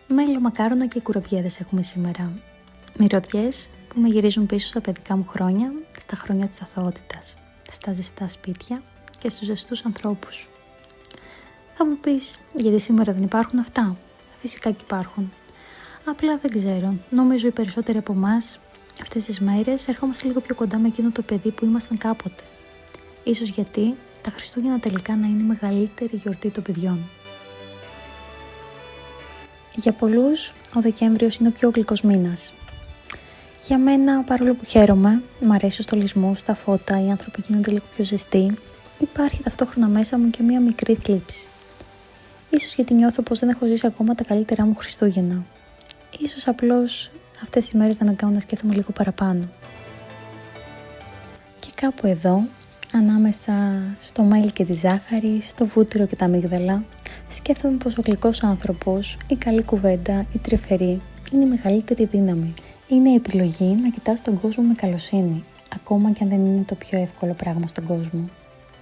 Μέλο, μακάρονα και κουραμπιέδες έχουμε σήμερα. Μυρωδιές που με γυρίζουν πίσω στα παιδικά μου χρόνια, στα χρόνια της αθωότητας, στα ζεστά σπίτια και στους ζεστούς ανθρώπους. Θα μου πεις, γιατί σήμερα δεν υπάρχουν αυτά? Φυσικά και υπάρχουν. Απλά δεν ξέρω, νομίζω οι περισσότεροι από εμάς αυτές τις μέρες ερχόμαστε λίγο πιο κοντά με εκείνο το παιδί που ήμασταν κάποτε. Ίσως γιατί τα Χριστούγεννα τελικά να είναι η μεγαλύτερη γιορτή των παιδιών. Για πολλούς, ο Δεκέμβριος είναι ο πιο γλυκός μήνας. Για μένα, παρόλο που χαίρομαι, μου αρέσει ο στολισμός, τα φώτα, οι άνθρωποι γίνονται λίγο πιο ζεστοί, υπάρχει ταυτόχρονα μέσα μου και μία μικρή θλίψη. Ίσως γιατί νιώθω πως δεν έχω ζήσει ακόμα τα καλύτερά μου Χριστούγεννα. Ίσως απλώς αυτές οι μέρες να με κάνουν να σκέφτομαι λίγο παραπάνω. Και κάπου εδώ, ανάμεσα στο μέλι και τη ζάχαρη, στο βούτυρο και τα αμύγδαλα, σκέφτομαι πως ο γλυκός άνθρωπος, η καλή κουβέντα, η τρυφερή, είναι η μεγαλύτερη δύναμη. Είναι η επιλογή να κοιτάς τον κόσμο με καλοσύνη, ακόμα και αν δεν είναι το πιο εύκολο πράγμα στον κόσμο.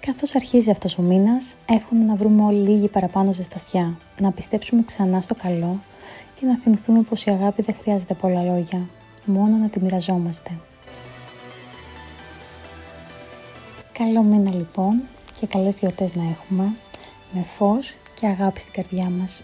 Καθώς αρχίζει αυτός ο μήνας, εύχομαι να βρούμε όλοι λίγη παραπάνω ζεστασιά, να πιστέψουμε ξανά στο καλό και να θυμηθούμε πως η αγάπη δεν χρειάζεται πολλά λόγια, μόνο να τη μοιραζόμαστε. Καλό μήνα λοιπόν και καλές γιορτές να έχουμε, με φως και αγάπη στην καρδιά μας.